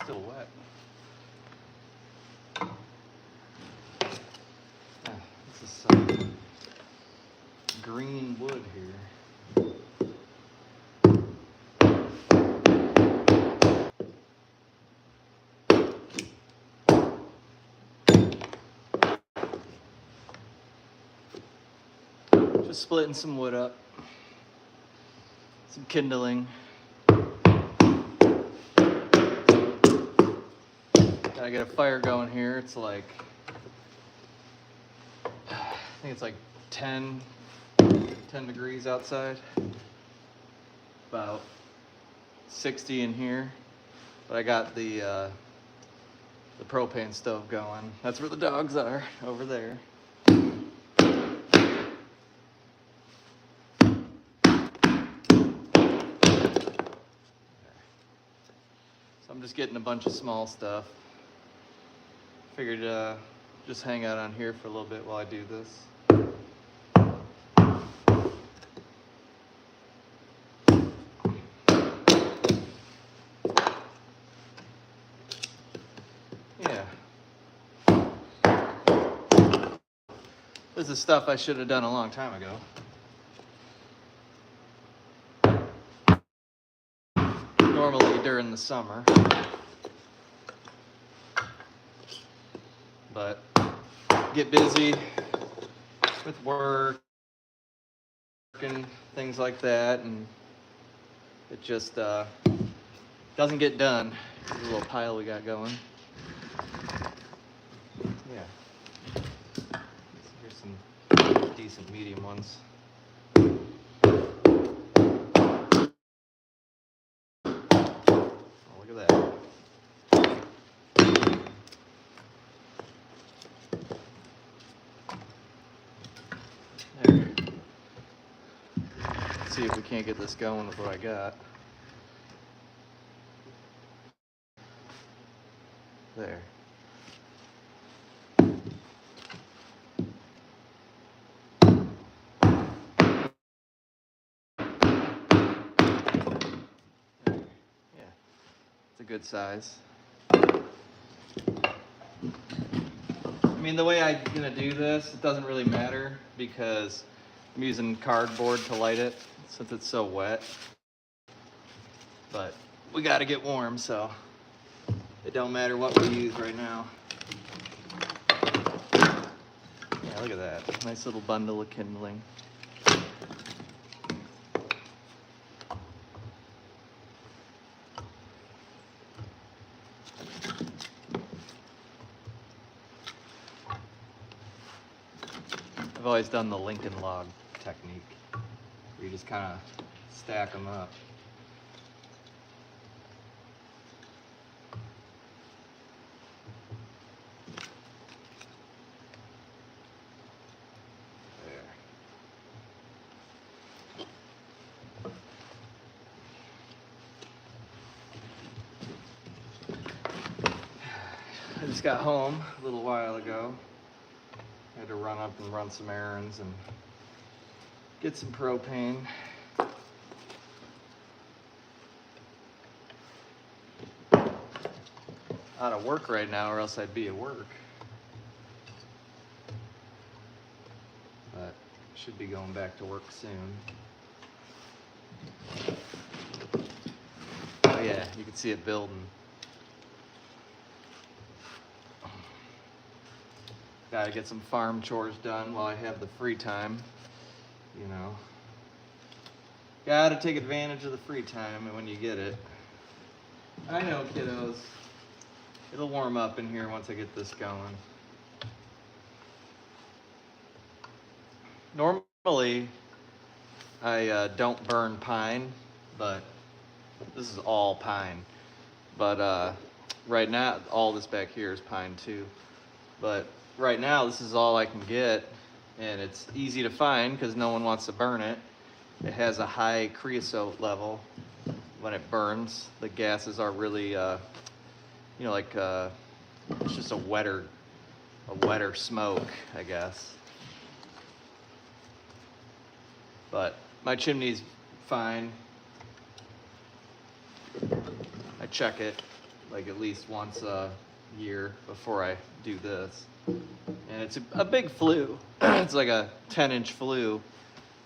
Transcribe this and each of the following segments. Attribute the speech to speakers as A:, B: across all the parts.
A: still wet. This is some green wood here. Just splitting some wood up, some kindling. Gotta get a fire going here. It's like, I think it's like 10 degrees outside, about 60 in here. But I got the propane stove going. That's where the dogs are, over there. I'm just getting a bunch of small stuff. Figured just hang out on here for a little bit while I do this. Yeah. This is stuff I should have done a long time ago. Normally during the summer, but get busy with work and things like that, and it just doesn't get done. There's a little pile we got going. Yeah, here's some decent medium ones. Look at that. There. Let's see if we can't get this going with what I got. There. It's a good size. I mean, the way I'm gonna do this, it doesn't really matter because I'm using cardboard to light it since it's so wet. But we gotta get warm, so it don't matter what we use right now. Yeah, look at that. Nice little bundle of kindling. I've always done the Lincoln log technique, where you just kind of stack them up. There. I just got home a little while ago. I had to run up and run some errands and get some propane. Out of work right now, or else I'd be at work. But should be going back to work soon. Oh yeah, you can see it building. Gotta get some farm chores done while I have the free time, you know. Gotta take advantage of the free time when you get it. I know, kiddos. It'll warm up in here once I get this going. Normally, I don't burn pine, but this is all pine. But right now, all this back here is pine too. But right now, this is all I can get, and it's easy to find because no one wants to burn it. It has a high creosote level. When it burns, the gases are really, you know, like it's just a wetter smoke, I guess. But my chimney's fine. I check it like at least once a year before I do this. And it's a big flue. It's like a 10-inch flue.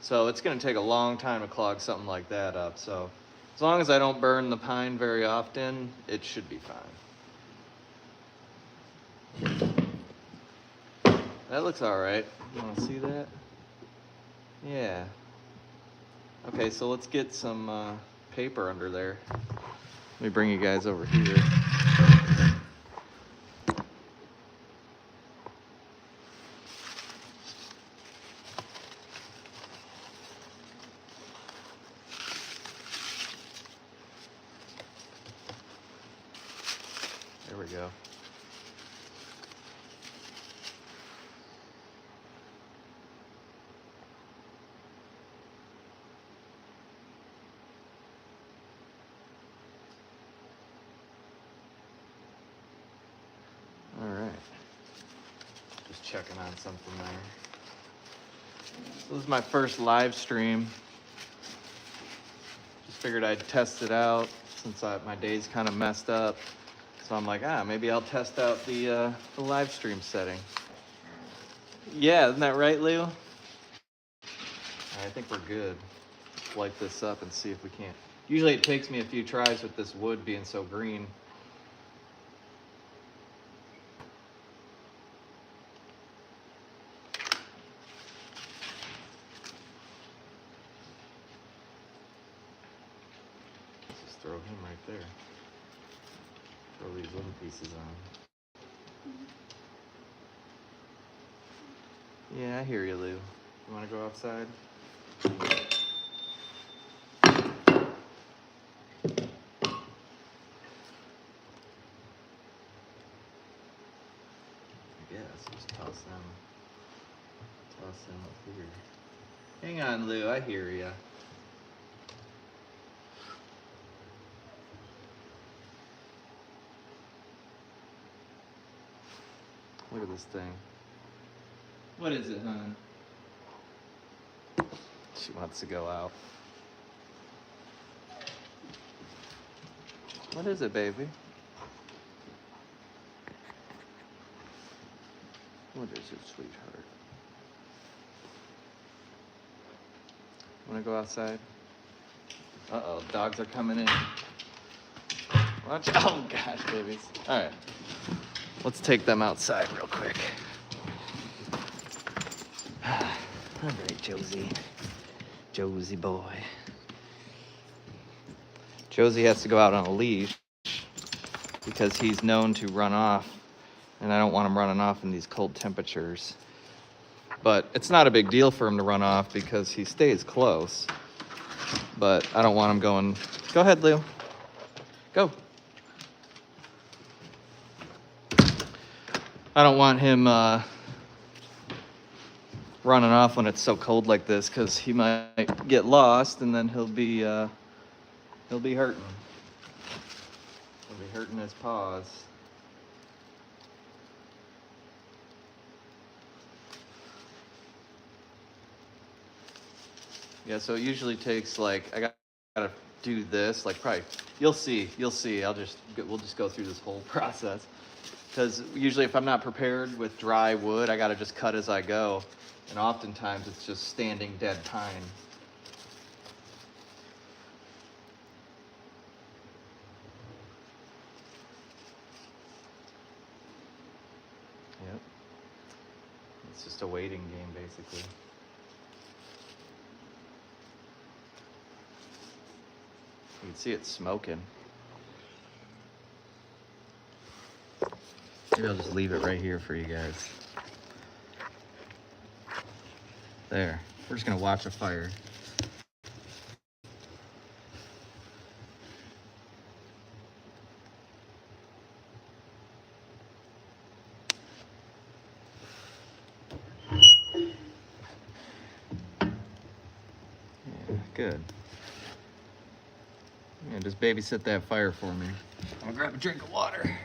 A: So it's gonna take a long time to clog something like that up. So as long as I don't burn the pine very often, it should be fine. That looks all right. You wanna see that? Yeah. Okay, so let's get some paper under there. Let me bring you guys over here. There we go. All right. Just checking on something there. So this is my first live stream. Just figured I'd test it out since my day's kind of messed up. So I'm like, maybe I'll test out the live stream setting. Yeah, isn't that right, Leo? I think we're good. Let's light this up and see if we can't. Usually it takes me a few tries with this wood being so green. Let's just throw him right there. Throw these little pieces on. Yeah, I hear you, Lou. You want to go outside? Yes, just toss them up here. Hang on, Lou, I hear ya. Look at this thing. What is it, hon? She wants to go out. What is it, baby? What is it, sweetheart? Want to go outside? Uh-oh, dogs are coming in. Watch. Oh, gosh, babies. All right. Let's take them outside real quick. All right, Josie. Josie boy. Josie has to go out on a leash because he's known to run off, and I don't want him running off in these cold temperatures. But it's not a big deal for him to run off because he stays close. But I don't want him going. Go ahead, Lou. Go. I don't want him running off when it's so cold like this because he might get lost and then he'll be hurting. He'll be hurting his paws. Yeah, so it usually takes like I gotta do this like probably you'll see we'll just go through this whole process because usually if I'm not prepared with dry wood I gotta just cut as I go, and oftentimes it's just standing dead pine. Yep, it's just a waiting game basically. You can see it smoking. Maybe I'll just leave it right here for you guys. There. We're just gonna watch a fire. Yeah, good. Yeah, just babysit that fire for me. I'm gonna grab a drink of water.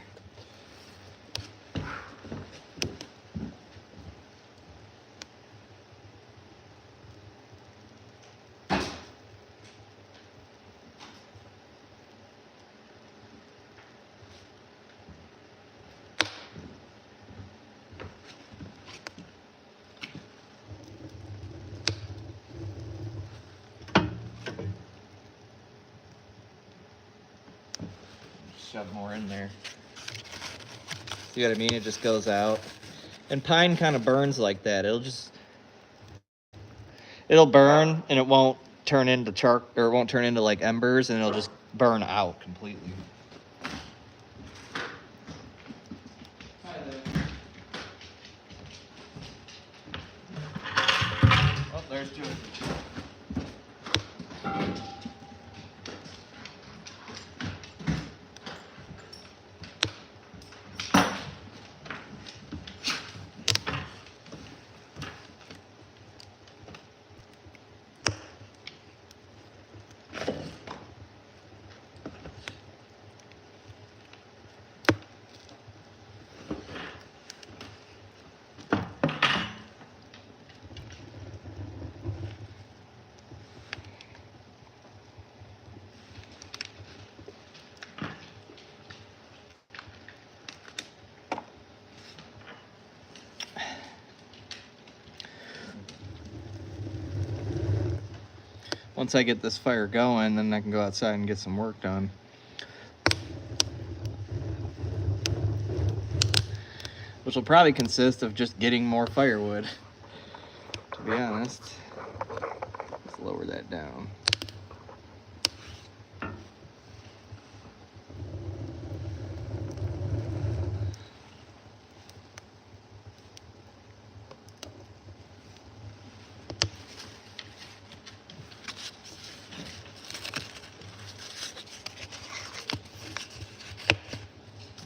A: shove more in there. See what I mean? It just goes out. And pine kind of burns like that. It'll burn and it won't turn into or it won't turn into like embers, and it'll just burn out completely. Oh, there's George. Once I get this fire going, then I can go outside and get some work done. Which will probably consist of just getting more firewood, to be honest. Let's lower that down.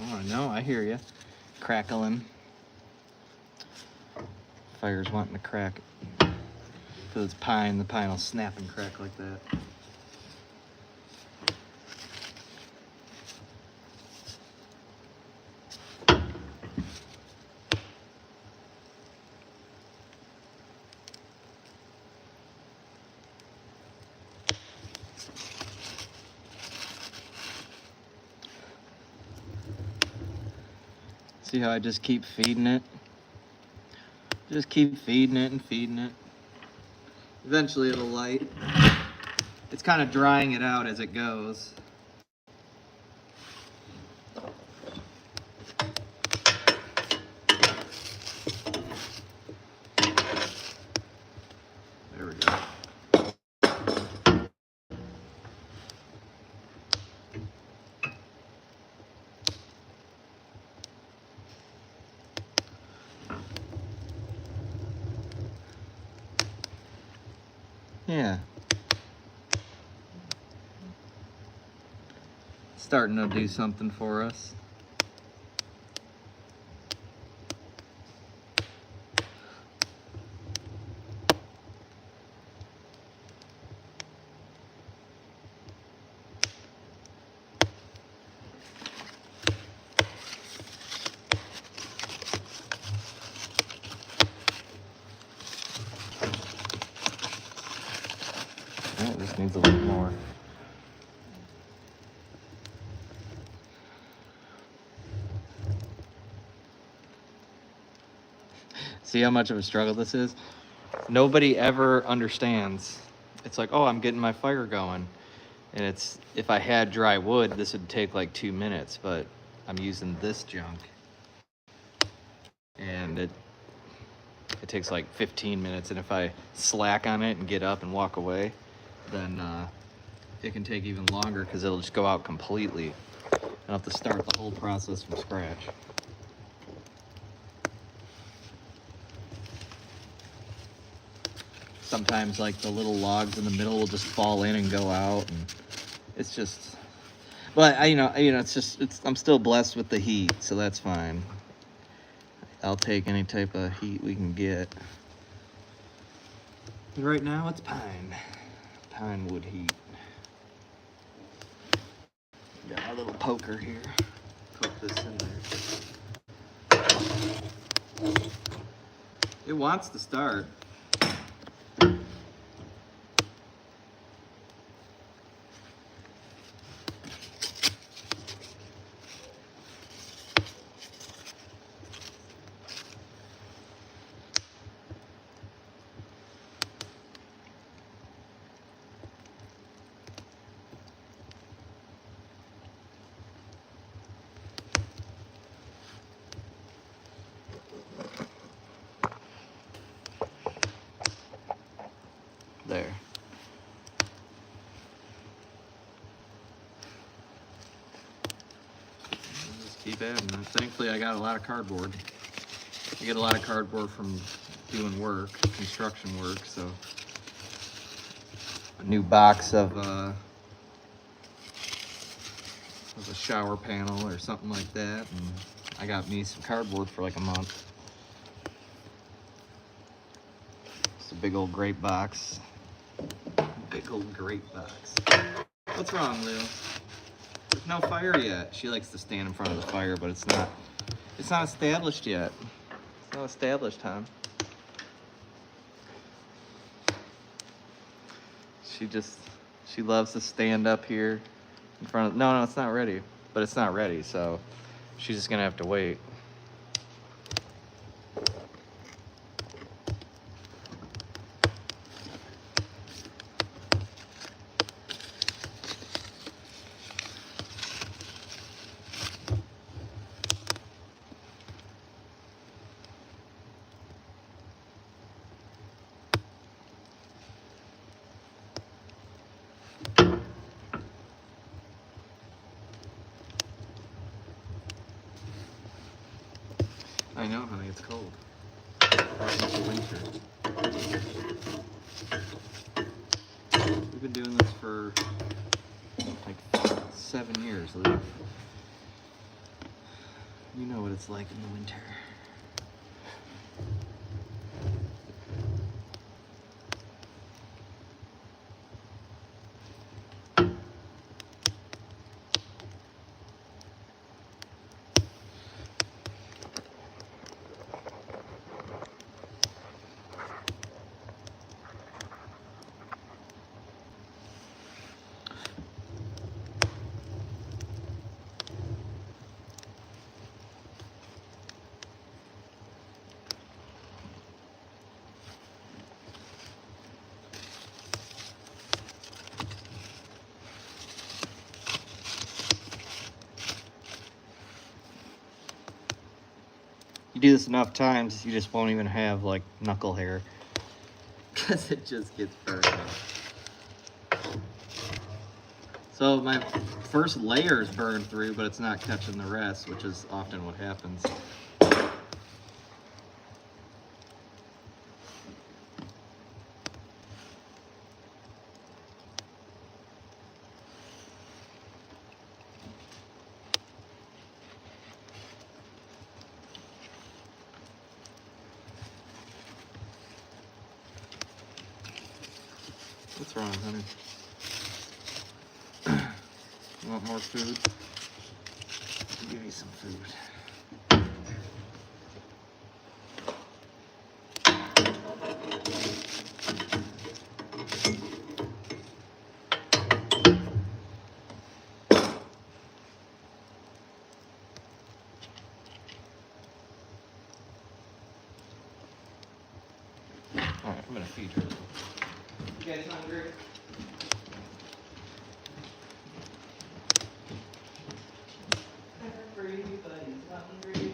A: Oh, I know, I hear you. Crackling. Fire's wanting to crack. Because it's pine, the pine will snap and crack like that. See how I just keep feeding it? Just keep feeding it and feeding it. Eventually it'll light. It's kind of drying it out as it goes. There we go. Yeah. Starting to do something for us. Oh, this needs a little more. See how much of a struggle this is? Nobody ever understands. It's like, oh, I'm getting my fire going. And it's, if I had dry wood, this would take like 2 minutes, but I'm using this junk. And it takes like 15 minutes. And if I slack on it and get up and walk away, then it can take even longer because it'll just go out completely. I'll have to start the whole process from scratch. Sometimes like the little logs in the middle will just fall in and go out, and it's just, but I'm still blessed with the heat, so that's fine. I'll take any type of heat we can get. But right now it's pine wood heat. Got my little poker here. Poke this in there. It wants to start. bad. And thankfully, I got a lot of cardboard. I get a lot of cardboard from doing work, construction work, so. A new box of a shower panel or something like that, and I got me some cardboard for like a month. It's a big old great box. Big old great box. What's wrong, Lou? There's no fire yet. She likes to stand in front of the fire, but it's not established yet. It's not established, huh? She loves to stand up here in front of, no, it's not ready, but it's not ready, so she's just gonna have to wait. I know, honey, it's cold. It's winter. We've been doing this for like 7 years, Lou. You know what it's like in the winter. You do this enough times, you just won't even have like knuckle hair. Because it just gets burned out. So my first layer is burned through, but it's not catching the rest, which is often what happens. What's wrong, honey? You want more food? I'll give you some food. All right, I'm gonna feed her. You guys hungry? Everybody's hungry.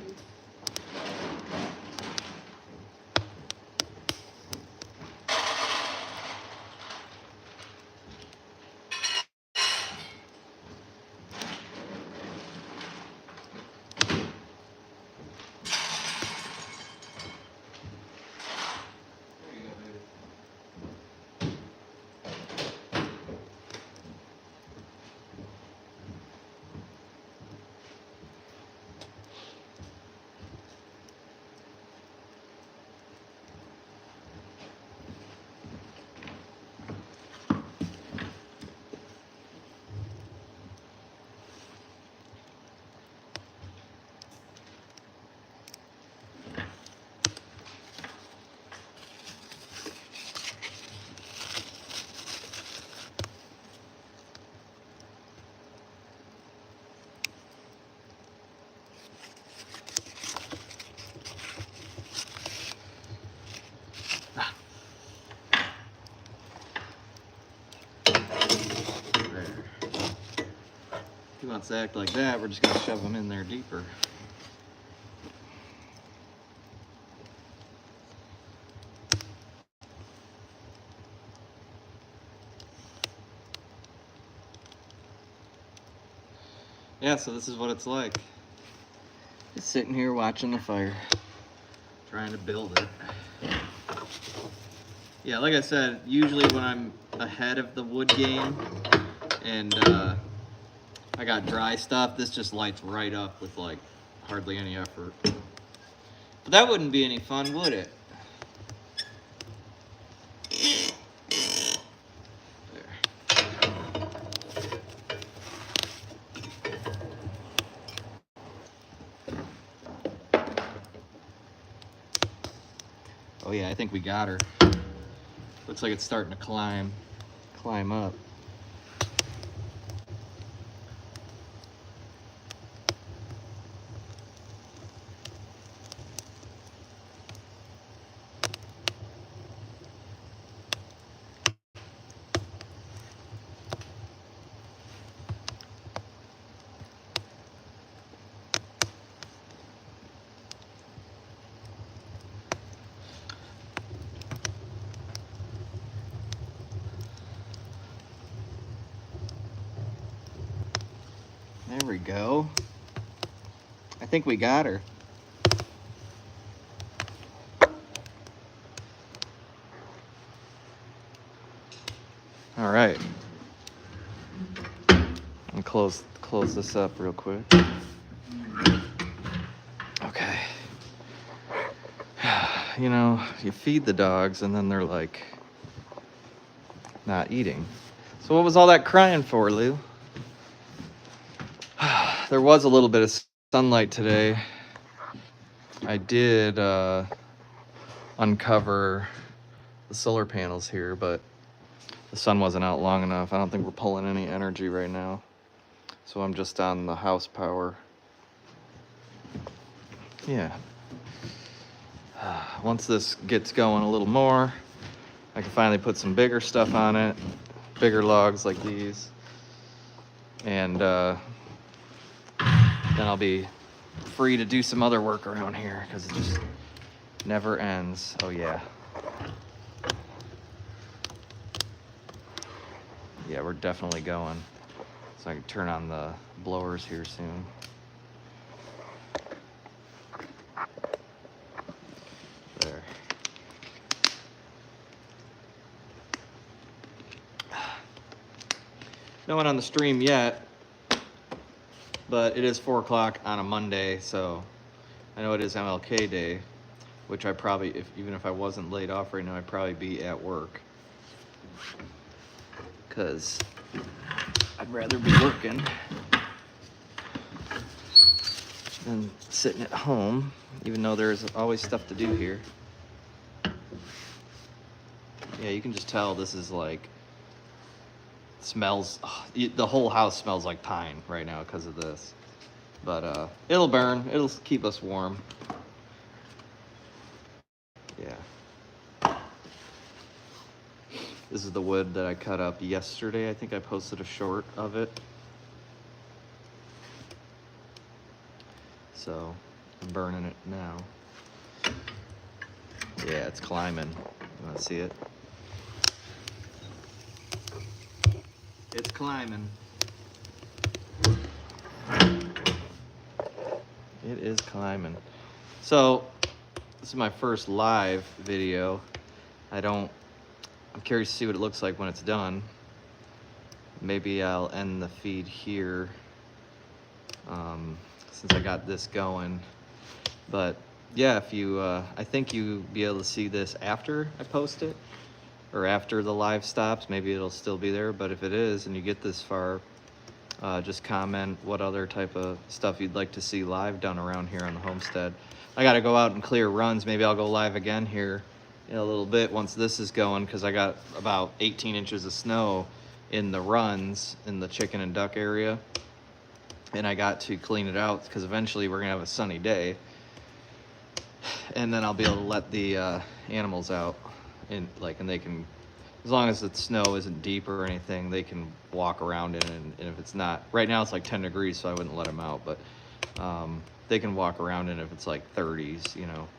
A: If he wants to act like that, we're just going to shove him in there deeper. Yeah, so this is what it's like. Just sitting here watching the fire, trying to build it. Yeah, like I said, usually when I'm ahead of the wood game and I got dry stuff, this just lights right up with like hardly any effort. But that wouldn't be any fun, would it? Oh yeah, I think we got her. Looks like it's starting to climb up. There we go. I think we got her. All right. I'm close this up real quick. Okay. You know, you feed the dogs and then they're like not eating. So what was all that crying for, Lou? There was a little bit of sunlight today. I did uncover the solar panels here, but the sun wasn't out long enough. I don't think we're pulling any energy right now. So I'm just on the house power. Yeah. Once this gets going a little more, I can finally put some bigger stuff on it, bigger logs like these. And then I'll be free to do some other work around here because it just never ends. Oh yeah. Yeah, we're definitely going. So I can turn on the blowers here soon. There. No one on the stream yet. But it is 4 o'clock on a Monday, so I know it is MLK Day, which I probably, even if I wasn't laid off right now, I'd probably be at work. Because I'd rather be working than sitting at home, even though there's always stuff to do here. Yeah, you can just tell this is like, smells, the whole house smells like pine right now because of this. But it'll burn, it'll keep us warm. Yeah. This is the wood that I cut up yesterday. I think I posted a short of it. So I'm burning it now. Yeah, it's climbing. You wanna see it? It's climbing. It is climbing. So, this is my first live video. I'm curious to see what it looks like when it's done. Maybe I'll end the feed here, since I got this going. But yeah, if you, I think you'll be able to see this after I post it, or after the live stops. Maybe it'll still be there, but if it is and you get this far, just comment what other type of stuff you'd like to see live done around here on the homestead. I gotta go out and clear runs. Maybe I'll go live again here in a little bit once this is going, because I got about 18 inches of snow in the runs in the chicken and duck area, and I got to clean it out because eventually we're gonna have a sunny day, and then I'll be able to let the animals out. And they can, as long as the snow isn't deep or anything, they can walk around in it. And if it's not, right now it's like 10 degrees, so I wouldn't let them out, but they can walk around in it if it's like 30s, you know.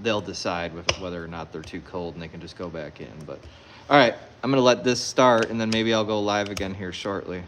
A: They'll decide whether or not they're too cold, and they can just go back in. But all right, I'm gonna let this start, and then maybe I'll go live again here shortly.